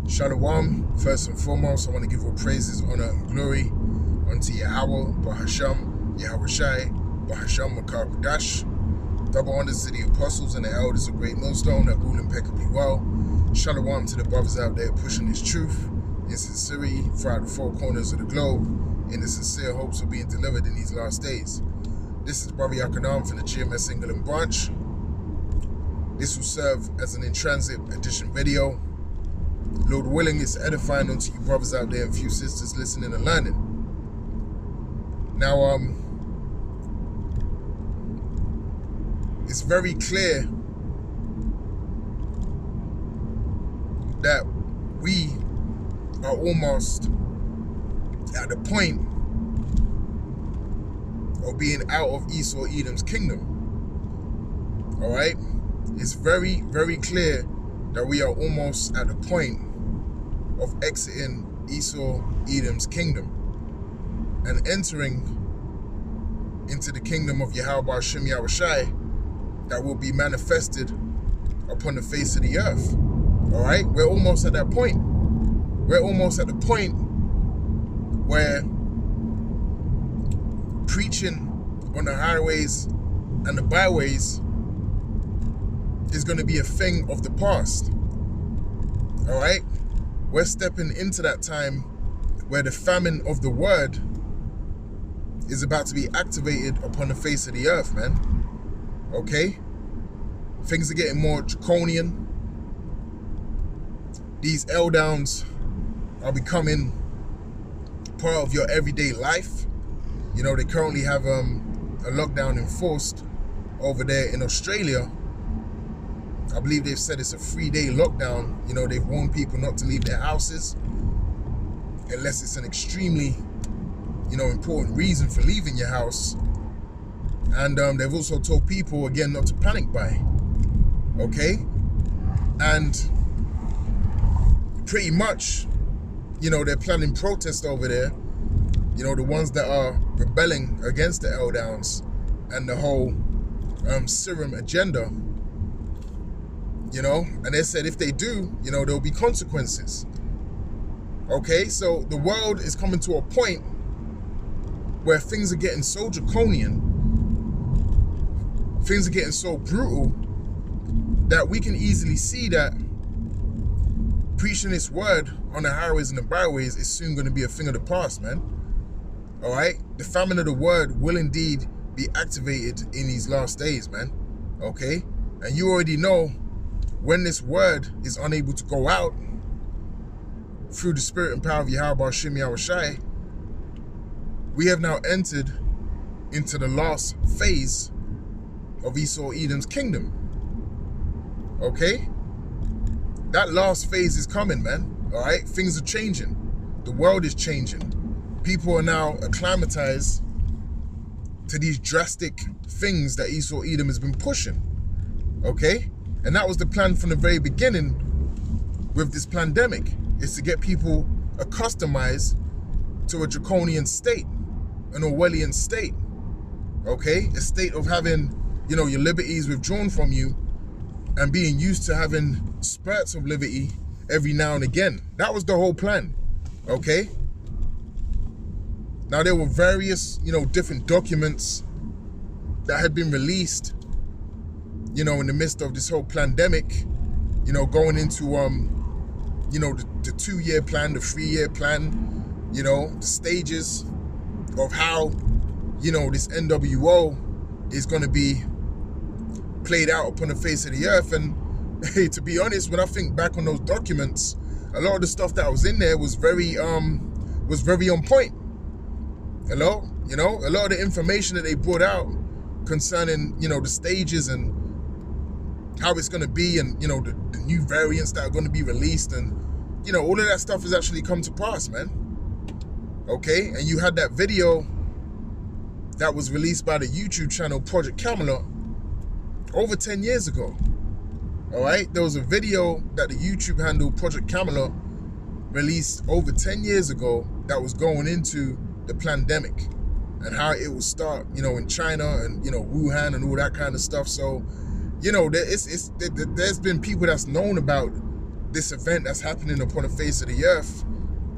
Shalom. First and foremost, I want to give all praises, honor, and glory unto Yahweh, Bahasham, Yahweh Shai, Bahasham, Makar Kudash. Double honors to the apostles and the elders of Great Millstone that rule impeccably well. Shalom to the brothers out there pushing this truth in sincerity throughout the four corners of the globe in the sincere hopes of being delivered in these last days. This is Brother Yakanam from the GMS England branch. This will serve as an in-transit edition video. Lord willing, it's edifying unto you brothers out there and few sisters listening and learning. Now, it's very clear that we are almost at the point of being out of Esau Edom's kingdom. All right? It's very, very clear that we are almost at the point of exiting Esau Edom's kingdom and entering into the kingdom of Yahweh Shem Yahweh Shai that will be manifested upon the face of the earth. All right? We're almost at that point. We're almost at the point where preaching on the highways and the byways is going to be a thing of the past. All right? We're stepping into that time where the famine of the word is about to be activated upon the face of the earth, man. Okay? Things are getting more draconian. These L-downs are becoming part of your everyday life. You know, they currently have a lockdown enforced over there in Australia. I believe they've said it's a 3-day lockdown. You know, they've warned people not to leave their houses unless it's an extremely, important reason for leaving your house. And they've also told people, again, not to panic buy. Okay? And pretty much, they're planning protests over there. The ones that are rebelling against the L-downs and the whole serum agenda. And they said if they do, there'll be consequences. Okay, so the world is coming to a point where things are getting so draconian, things are getting so brutal, that we can easily see that preaching this word on the highways and the byways is soon going to be a thing of the past, man. All right, the famine of the word will indeed be activated in these last days, man. Okay, and you already know, when this word is unable to go out through the spirit and power of Yahweh Shem Yahweh Shai, we have now entered into the last phase of Esau Edom's kingdom. Okay? That last phase is coming, man. All right? Things are changing. The world is changing. People are now acclimatized to these drastic things that Esau Edom has been pushing. Okay? And that was the plan from the very beginning with this pandemic, is to get people accustomed to a draconian state, an Orwellian state, okay? A state of having, your liberties withdrawn from you and being used to having spurts of liberty every now and again. That was the whole plan, okay? Now, there were various, different documents that had been released in the midst of this whole pandemic, going into, the 2-year plan, the 3-year plan, the stages of how, this NWO is going to be played out upon the face of the earth. And hey, to be honest, when I think back on those documents, a lot of the stuff that was in there was very on point. Hello? A lot of the information that they brought out concerning, the stages and how it's going to be, and the new variants that are going to be released, and all of that stuff has actually come to pass, man. Okay, and you had that video that was released by the YouTube channel Project Camelot over 10 years ago. All right, there was a video that the YouTube handle Project Camelot released over 10 years ago that was going into the pandemic and how it would start, in China and Wuhan and all that kind of stuff. So there's been people that's known about this event that's happening upon the face of the earth,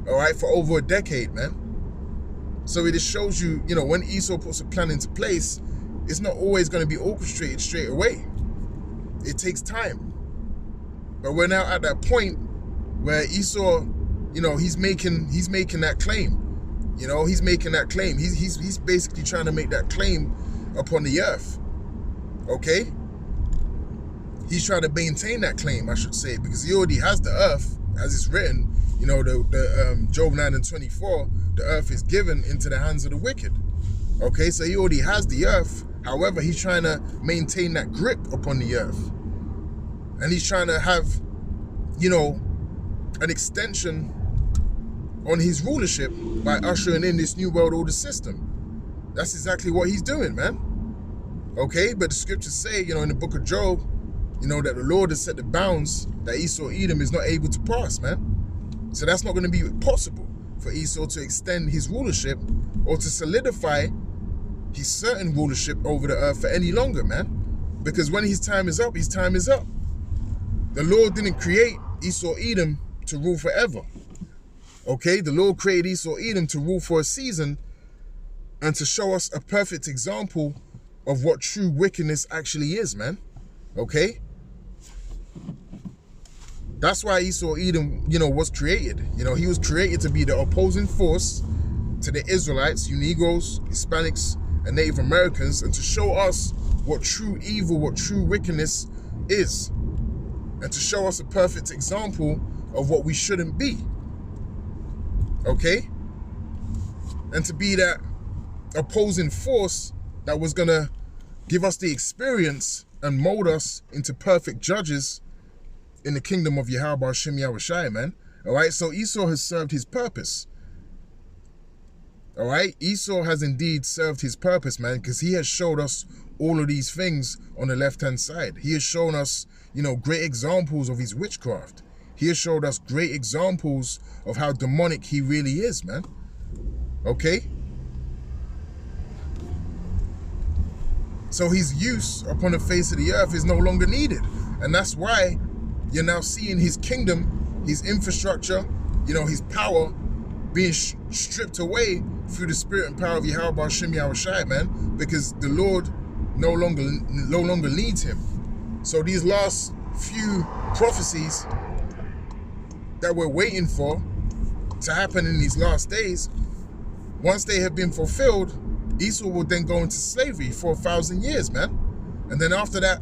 all right, for over a decade, man. So it just shows you, you know, when Esau puts a plan into place, it's not always going to be orchestrated straight away. It takes time. But we're now at that point where Esau, you know, he's making that claim. You know, he's making that claim. He's basically trying to make that claim upon the earth. Okay? He's trying to maintain that claim, I should say, because he already has the earth, as it's written. You know, the Job 9:24, the earth is given into the hands of the wicked. Okay, so he already has the earth. However, he's trying to maintain that grip upon the earth. And he's trying to have, you know, an extension on his rulership by ushering in this new world order system. That's exactly what he's doing, man. Okay, but the scriptures say, you know, in the book of Job, you know, that the Lord has set the bounds that Esau Edom is not able to pass, man. So that's not going to be possible for Esau to extend his rulership or to solidify his certain rulership over the earth for any longer, man. Because when his time is up, his time is up. The Lord didn't create Esau Edom to rule forever. Okay, the Lord created Esau Edom to rule for a season and to show us a perfect example of what true wickedness actually is, man. Okay? That's why Esau Edom, you know, was created. You know, he was created to be the opposing force to the Israelites, you Negroes, Hispanics, and Native Americans, and to show us what true evil, what true wickedness is. And to show us a perfect example of what we shouldn't be. Okay? And to be that opposing force that was going to give us the experience and mold us into perfect judges in the kingdom of Yahweh Shem Yahushai, man. All right, so Esau has served his purpose. All right, Esau has indeed served his purpose, man, because he has showed us all of these things on the left-hand side. He has shown us, you know, great examples of his witchcraft. He has showed us great examples of how demonic he really is, man. Okay? So his use upon the face of the earth is no longer needed. And that's why you're now seeing his kingdom, his infrastructure, you know, his power being stripped away through the spirit and power of Yahweh Shem Yahushai, man, because the Lord no longer leads him. So these last few prophecies that we're waiting for to happen in these last days, once they have been fulfilled, Esau will then go into slavery for 1,000 years, man. And then after that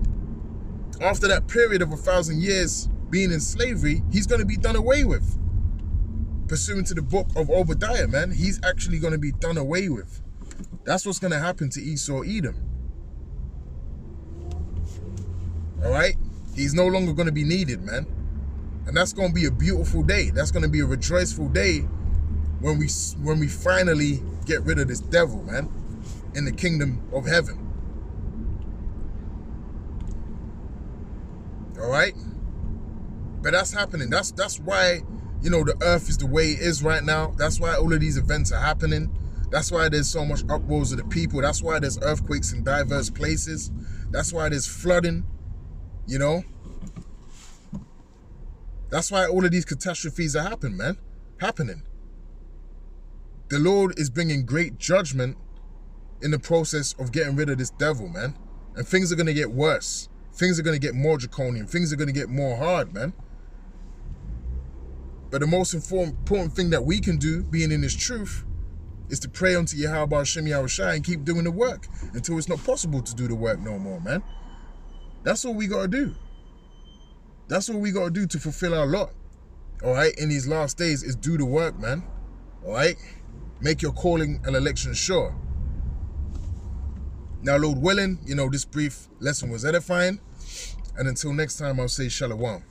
period of 1,000 years being in slavery, he's going to be done away with. Pursuant to the book of Obadiah, man, he's actually going to be done away with. That's what's going to happen to Esau Edom. All right? He's no longer going to be needed, man. And that's going to be a beautiful day. That's going to be a rejoiceful day when we finally get rid of this devil, man, in the kingdom of heaven. All right? But that's happening. That's why, you know, the earth is the way it is right now. That's why all of these events are happening. That's why there's so much uproars of the people. That's why there's earthquakes in diverse places. That's why there's flooding, you know. That's why all of these catastrophes are happening, man. Happening. The Lord is bringing great judgment in the process of getting rid of this devil, man. And things are going to get worse. Things are going to get more draconian. Things are going to get more hard, man. But the most important thing that we can do, being in this truth, is to pray unto Yahweh Shem Yahushai and keep doing the work until it's not possible to do the work no more, man. That's all we got to do. That's all we got to do to fulfill our lot, all right, in these last days is do the work, man, all right? Make your calling and election sure. Now, Lord willing, you know, this brief lesson was edifying. And until next time, I'll say shalom.